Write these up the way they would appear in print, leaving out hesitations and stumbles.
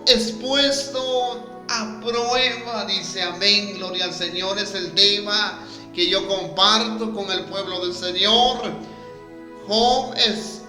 expuesto a prueba, dice amén, gloria al Señor. Es el tema que yo comparto con el pueblo del Señor. Job es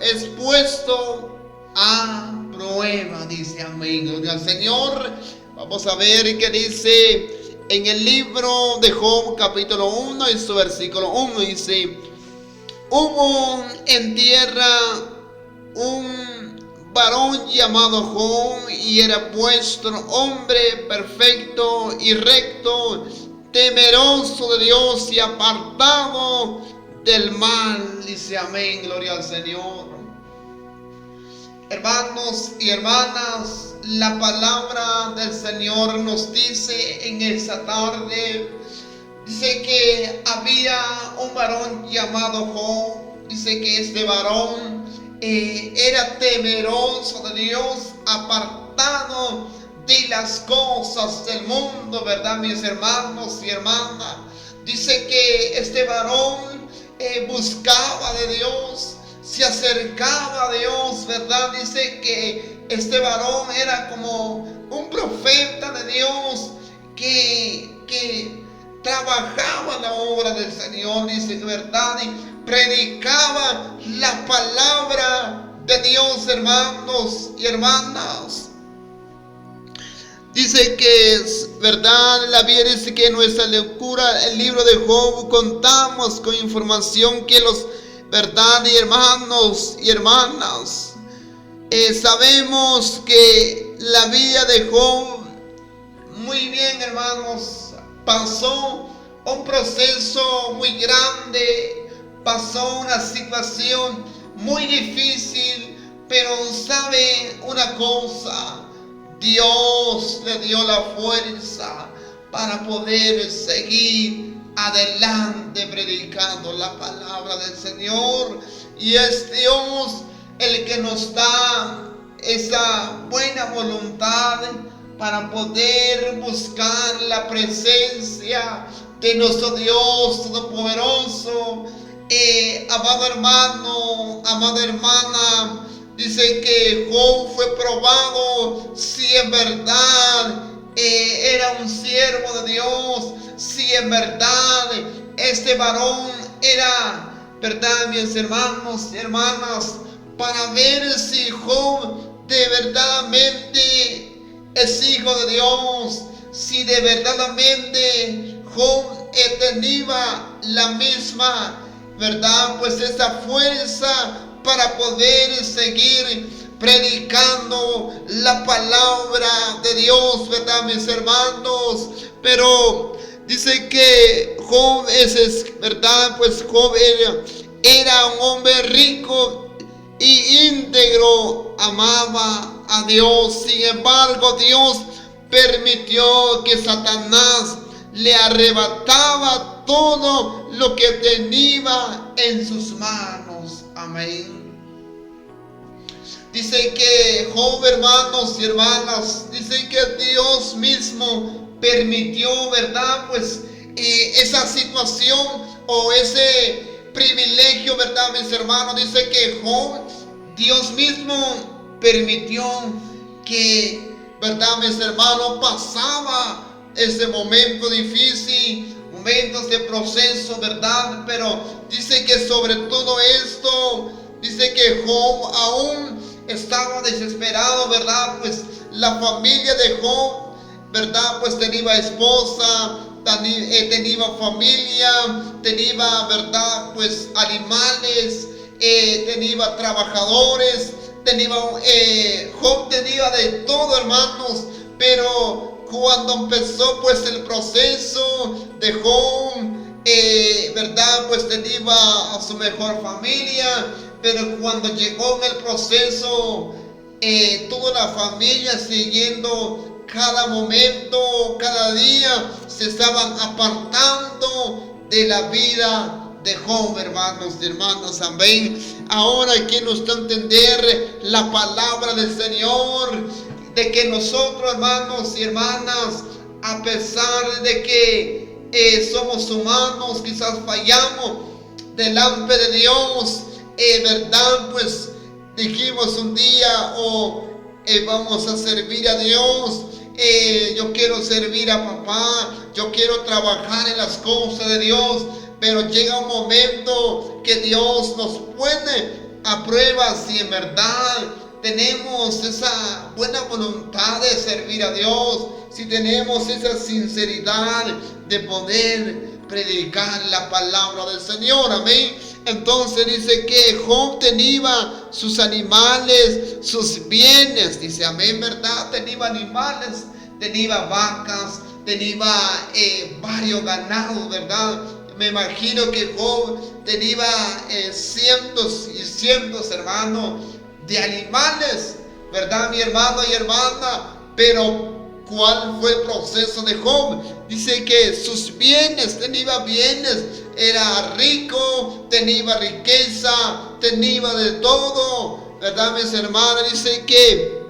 expuesto a prueba, dice amén, gloria al Señor. Vamos a ver qué dice en el libro de Job, capítulo 1, y su versículo 1 dice: hubo en tierra un varón llamado Job, y era puesto hombre perfecto y recto, temeroso de Dios y apartado del mal. Dice amén, gloria al Señor. Hermanos y hermanas, la palabra del Señor nos dice en esta tarde, dice que había un varón llamado Job. Dice que este varón era temeroso de Dios, apartado de las cosas del mundo, ¿verdad, mis hermanos y hermanas? Dice que este varón buscaba de Dios, se acercaba a Dios, ¿verdad? Dice que este varón era como un profeta de Dios que trabajaba la obra del Señor, dice, ¿verdad? Y predicaba la palabra de Dios, hermanos y hermanas. Dice que es verdad, la Biblia dice que en nuestra lectura, el libro de Job, contamos con información que los, verdad, y hermanos y hermanas, sabemos que la vida de Job, muy bien, hermanos, pasó un proceso muy grande, pasó una situación muy difícil, pero sabe una cosa: Dios le dio la fuerza para poder seguir adelante predicando la palabra del Señor. Y es Dios el que nos da esa buena voluntad para poder buscar la presencia de nuestro Dios Todopoderoso. Amado hermano, amada hermana, dice que Job fue probado si en verdad era un siervo de Dios, si en verdad este varón era, verdad, mis hermanos y hermanas, para ver si Job de verdaderamente es hijo de Dios, si de verdaderamente Job tenía la misma, verdad, pues esa fuerza para poder seguir predicando la palabra de Dios, verdad, mis hermanos. Pero dice que Job es verdad, pues Job era un hombre rico y íntegro, amaba a Dios. Sin embargo, Dios permitió que Satanás le arrebataba todo lo que tenía en sus manos. Amén. Dice que Job, hermanos y hermanas, dice que Dios mismo permitió, verdad, pues esa situación o ese privilegio, verdad, mis hermanos. Dice que Job, Dios mismo permitió que, verdad, mis hermanos, pasaba ese momento difícil, momentos de proceso, verdad. Pero dice que sobre todo esto, dice que Job aún estaba desesperado, verdad. Pues la familia de Job, verdad, pues tenía esposa, tenía familia, tenía, verdad, pues animales, tenía trabajadores, Job tenía de todo, hermanos. Pero cuando empezó pues el proceso de Job, verdad, pues tenía a su mejor familia. Pero cuando llegó en el proceso, toda la familia siguiendo cada momento, cada día, se estaban apartando de la vida de Job, hermanos y hermanas. Amén. Ahora, ¿quién nos da a entender la palabra del Señor? De que nosotros, hermanos y hermanas, a pesar de que somos humanos, quizás fallamos delante de Dios, verdad, pues dijimos un día o vamos a servir a Dios. Yo quiero servir a papá, yo quiero trabajar en las cosas de Dios, pero llega un momento que Dios nos pone a prueba si en verdad tenemos esa buena voluntad de servir a Dios, si tenemos esa sinceridad de poder predicar la palabra del Señor. Amén. Entonces dice que Job tenía sus animales, sus bienes. Dice, amén, ¿verdad? Tenía animales, tenía vacas, tenía varios ganados, ¿verdad? Me imagino que Job tenía cientos y cientos, hermanos, de animales, ¿verdad, mi hermano y hermana? Pero ¿cuál fue el proceso de Job? Dice que sus bienes, tenía bienes, era rico, tenía riqueza, tenía de todo, ¿verdad, mis hermanos? Dice que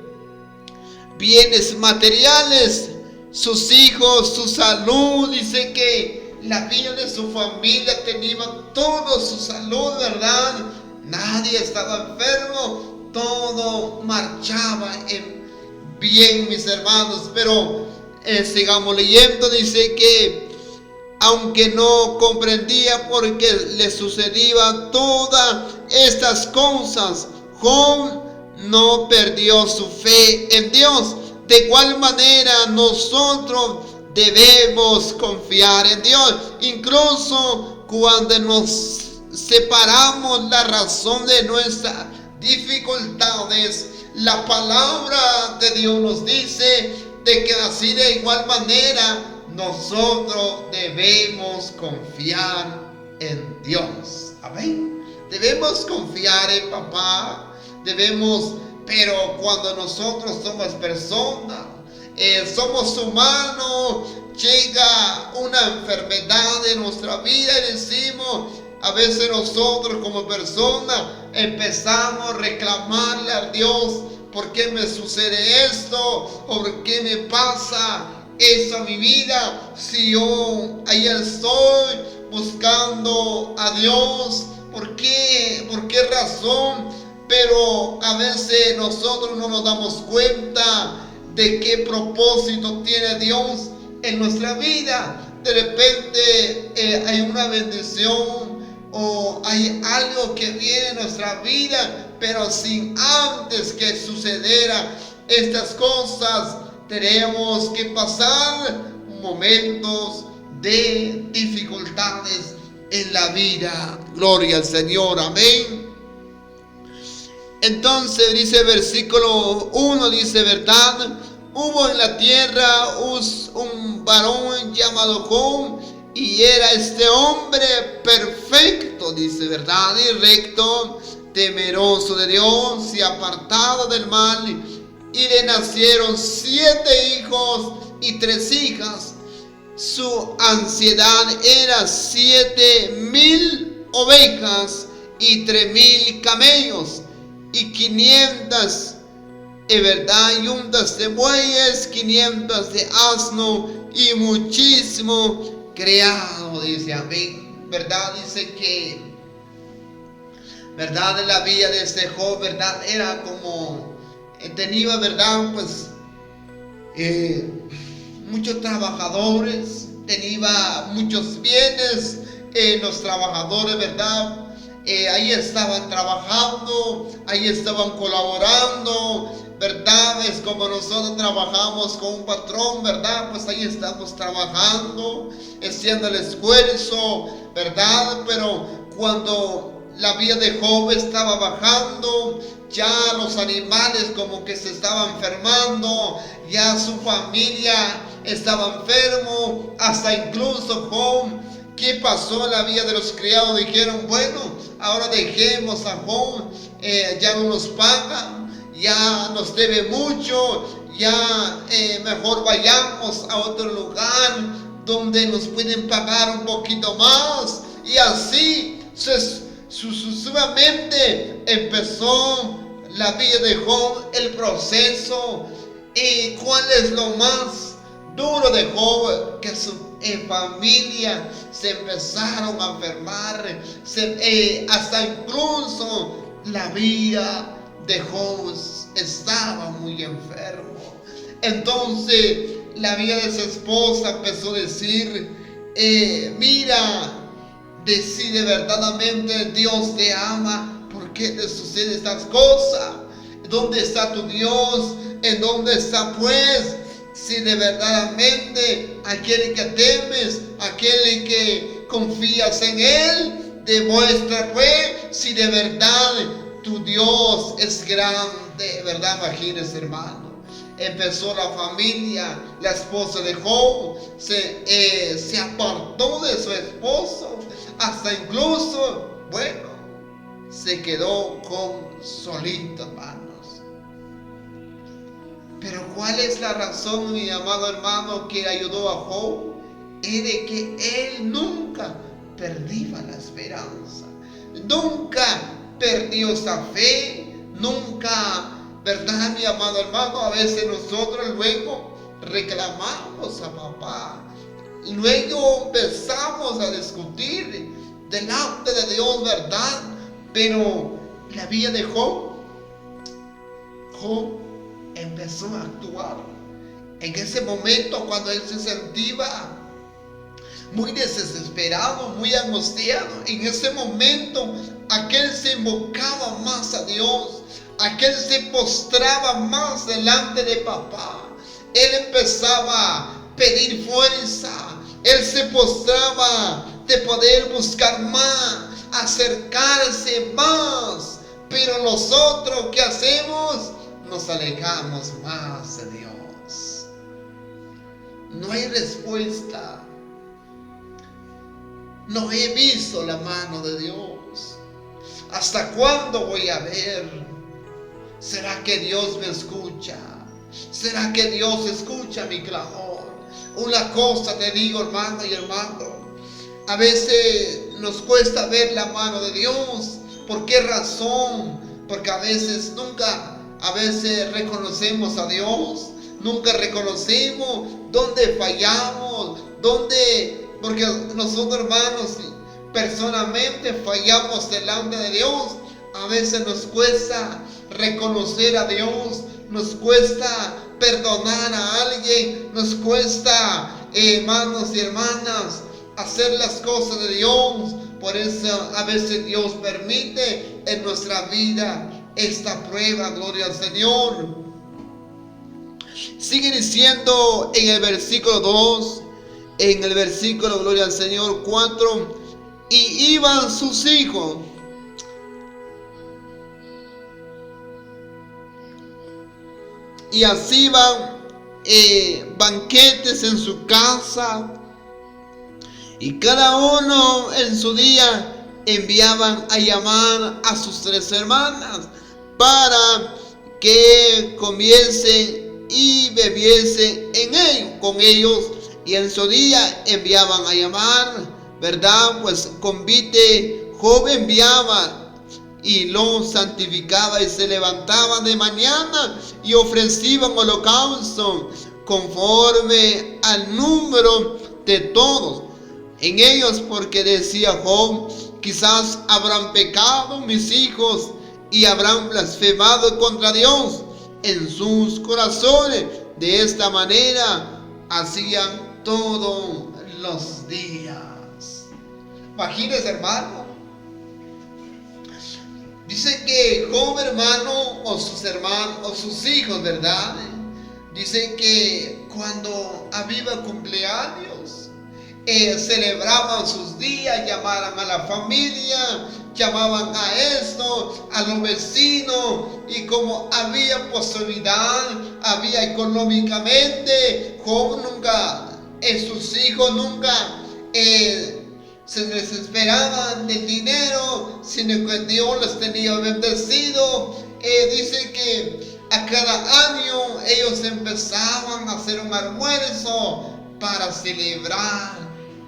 bienes materiales, sus hijos, su salud, dice que la vida de su familia tenía todo, su salud, ¿verdad? Nadie estaba enfermo, todo marchaba en bien, mis hermanos. Pero sigamos leyendo. Dice que aunque no comprendía por qué le sucedían todas estas cosas, Job no perdió su fe en Dios. De igual manera nosotros debemos confiar en Dios, incluso cuando nos separamos la razón de nuestras dificultades. La palabra de Dios nos dice de que así de igual manera nosotros debemos confiar en Dios. Amén. Debemos confiar en papá, pero cuando nosotros somos personas, somos humanos, llega una enfermedad en nuestra vida y decimos, a veces nosotros como personas empezamos a reclamarle a Dios, ¿por qué me sucede esto? ¿O por qué me pasa eso a mi vida? Si yo ahí estoy buscando a Dios, ¿por qué razón? Pero a veces nosotros no nos damos cuenta de qué propósito tiene Dios en nuestra vida. De repente hay una bendición o hay algo que viene en nuestra vida, pero sin antes que sucediera estas cosas, tenemos que pasar momentos de dificultades en la vida. Gloria al Señor, amén. Entonces dice versículo 1, dice, ¿verdad? Hubo en la tierra un varón llamado Job, y era este hombre perfecto, dice, ¿verdad? Y recto, temeroso de Dios y apartado del mal. Y le nacieron 7 hijos y 3 hijas. Su ansiedad era 7,000 ovejas y 3,000 camellos y 500, ¿verdad? Yuntas de bueyes, 500 de asno y muchísimo criado, dice, amén, ¿verdad? Dice que, ¿verdad? En la vida de este Job, ¿verdad? Era como, tenía, ¿verdad? Pues, muchos trabajadores, tenía muchos bienes, los trabajadores, ¿verdad? Ahí estaban trabajando, ahí estaban colaborando, ¿verdad? Es como nosotros trabajamos con un patrón, ¿verdad? Pues ahí estamos trabajando, haciendo el esfuerzo, ¿verdad? Pero cuando la vida de Job estaba bajando, ya los animales como que se estaban enfermando, ya su familia estaba enfermo, hasta incluso Job, ¿qué pasó en la vida de los criados? Dijeron, bueno, ahora dejemos a Job, ya no nos pagan, ya nos debe mucho, ya mejor vayamos a otro lugar donde nos pueden pagar un poquito más. Y así sucesivamente empezó la vida de Job, el proceso. ¿Y cuál es lo más duro de Job? Que su familia se empezaron a enfermar, hasta incluso la vida de Job estaba muy enfermo. Entonces la vida de su esposa empezó a decir, mira, si de verdaderamente Dios te ama, ¿por qué te suceden estas cosas? ¿Dónde está tu Dios? ¿En dónde está pues? Si de verdaderamente aquel que temes, aquel que confías en Él, demuestra pues si de verdad tu Dios es grande, ¿verdad? Imagínense, hermano. Empezó la familia, la esposa de Job se apartó de su esposo, hasta incluso, bueno, se quedó solito, hermanos. Pero ¿cuál es la razón, mi amado hermano, que ayudó a Job? Es de que él nunca perdía la esperanza, nunca perdió esa fe, nunca, ¿verdad, mi amado hermano? A veces nosotros luego reclamamos a papá, luego empezamos a discutir delante de Dios, ¿verdad? Pero la vida de Job empezó a actuar. En ese momento, cuando él se sentía muy desesperado, muy angustiado, en ese momento aquel se invocaba más a Dios, aquel se postraba más delante de papá. Él empezaba a pedir fuerza, él se postraba de poder buscar más, acercarse más. Pero nosotros, ¿qué hacemos? Nos alejamos más de Dios. No hay respuesta. No he visto la mano de Dios. ¿Hasta cuándo voy a ver? ¿Será que Dios me escucha? ¿Será que Dios escucha mi clamor? Una cosa te digo, hermano y hermano, a veces nos cuesta ver la mano de Dios. ¿Por qué razón? Porque a veces reconocemos a Dios, nunca reconocemos dónde fallamos, porque nosotros, hermanos, personalmente fallamos delante de Dios. A veces nos cuesta reconocer a Dios, nos cuesta perdonar a alguien, nos cuesta, hermanos y hermanas, hacer las cosas de Dios. Por eso a veces Dios permite en nuestra vida esta prueba, gloria al Señor. Sigue diciendo en el versículo 2, en el versículo, gloria al Señor, 4, y iban sus hijos y así van banquetes en su casa, y cada uno en su día enviaban a llamar a sus 3 hermanas para que comiesen y bebiesen con ellos, y en su día enviaban a llamar, ¿verdad? Pues convite Job enviaba y los santificaba, y se levantaban de mañana y ofrecían holocausto conforme al número de todos en ellos, porque decía Job: quizás habrán pecado mis hijos y habrán blasfemado contra Dios en sus corazones. De esta manera hacían todos los días. Imagínense, hermano. Dice que Job, hermano, o sus hermanos, o sus hijos, ¿verdad? Dice que cuando había cumpleaños, celebraban sus días, llamaban a la familia, llamaban a esto, a los vecinos, y como había posibilidad, había económicamente, Job nunca, sus hijos nunca se desesperaban del dinero, sino que Dios les tenía bendecido. Dice que a cada año ellos empezaban a hacer un almuerzo para celebrar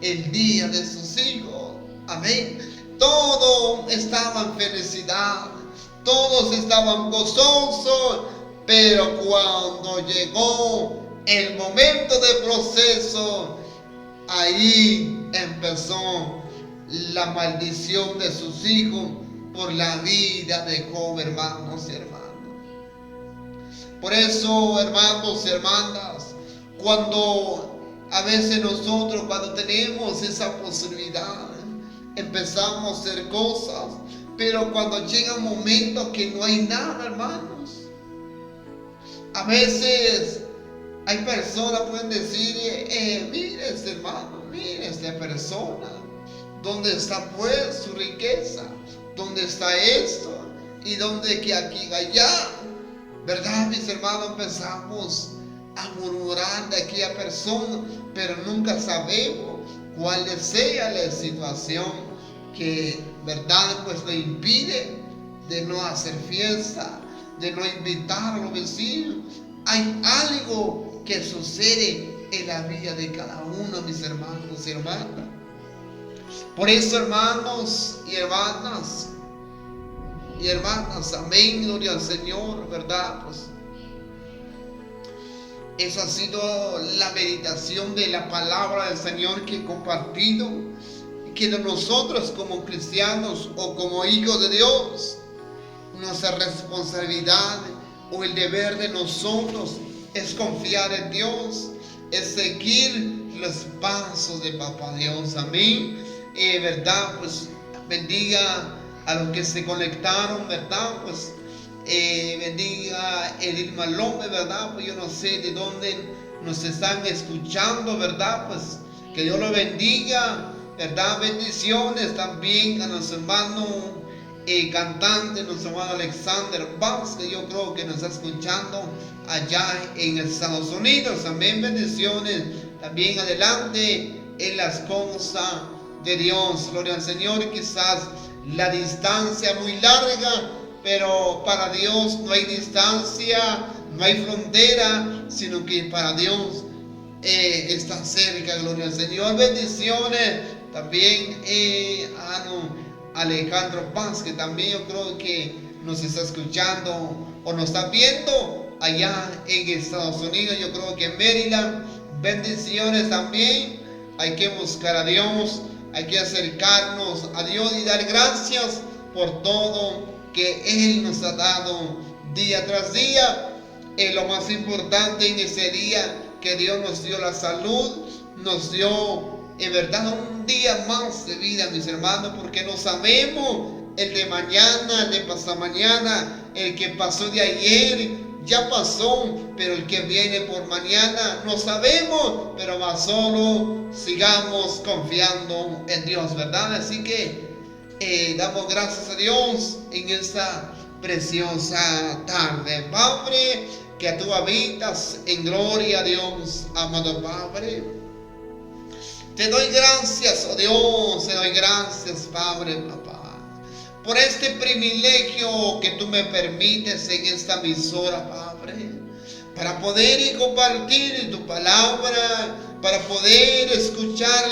el día de sus hijos. Amén. Todos estaban en felicidad, todos estaban gozosos, pero cuando llegó el momento de proceso, ahí empezó la maldición de sus hijos por la vida de Job, hermanos y hermanas. Por eso, hermanos y hermanas, cuando a veces nosotros, cuando tenemos esa posibilidad, empezamos a hacer cosas, pero cuando llega un momento que no hay nada, hermanos, a veces hay personas que pueden decir, mire este hermano, mire esta persona, ¿dónde está pues su riqueza? ¿Dónde está esto? ¿Y dónde que aquí y allá? ¿Verdad, mis hermanos? Empezamos a murmurar de aquella persona, pero nunca sabemos cuál sea la situación que, ¿verdad?, pues lo impide de no hacer fiesta, de no invitar a los vecinos. Hay algo que sucede en la vida de cada uno, mis hermanos y hermanas. Por eso, hermanos y hermanas, amén, gloria al Señor, ¿verdad? Pues esa ha sido la meditación de la palabra del Señor que he compartido, que nosotros como cristianos o como hijos de Dios, nuestra responsabilidad o el deber de nosotros es confiar en Dios, es seguir los pasos de Papá Dios, amén. ¿Verdad? Pues bendiga a los que se conectaron, ¿verdad? Pues bendiga Edilma López, ¿verdad? Pues yo no sé de dónde nos están escuchando, ¿verdad? Pues que Dios lo bendiga, ¿verdad? Bendiciones también a nuestro hermano cantante, nuestro hermano Alexander Vázquez, yo creo que nos está escuchando allá en Estados Unidos. Amén, bendiciones también adelante en las cosas de Dios, gloria al Señor. Quizás la distancia muy larga, pero para Dios no hay distancia, no hay frontera, sino que para Dios está cerca, gloria al Señor. Bendiciones también a Alejandro Paz, que también yo creo que nos está escuchando o nos está viendo allá en Estados Unidos, yo creo que en Maryland. Bendiciones también. Hay que buscar a Dios, hay que acercarnos a Dios y dar gracias por todo que Él nos ha dado día tras día. Lo más importante en ese día, que Dios nos dio la salud, nos dio en verdad un día más de vida, mis hermanos, porque no sabemos el de mañana, el de pasado mañana, el que pasó de ayer ya pasó, pero el que viene por mañana no sabemos, pero más solo sigamos confiando en Dios, ¿verdad? Así que damos gracias a Dios en esta preciosa tarde. Padre, que tú habitas en gloria, Dios, amado Padre. Te doy gracias, oh Dios, te doy gracias, Padre, papá, por este privilegio que tú me permites en esta emisora, Padre, para poder compartir tu palabra, para poder escuchar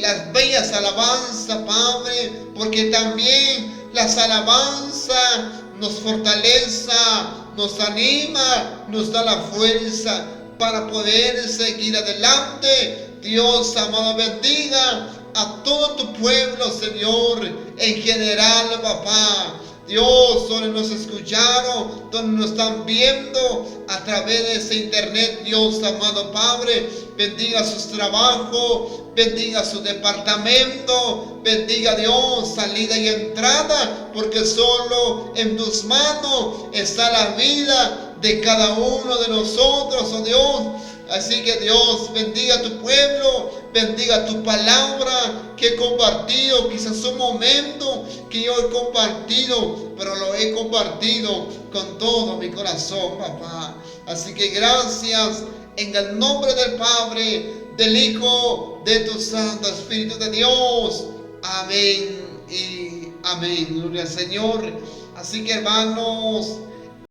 las bellas alabanzas, Padre, porque también las alabanzas nos fortalece, nos anima, nos da la fuerza para poder seguir adelante. Dios amado, bendiga a todo tu pueblo, Señor, en general, papá. Dios, donde nos escucharon, donde nos están viendo a través de ese internet, Dios amado Padre, bendiga sus trabajos, bendiga su departamento, bendiga, Dios, salida y entrada, porque solo en tus manos está la vida de cada uno de nosotros, oh Dios. Así que Dios, bendiga a tu pueblo, bendiga tu palabra que he compartido. Quizás un momento que yo he compartido, pero lo he compartido con todo mi corazón, papá. Así que gracias en el nombre del Padre, del Hijo, de tu Santo Espíritu de Dios. Amén y amén. Gloria al Señor. Así que hermanos,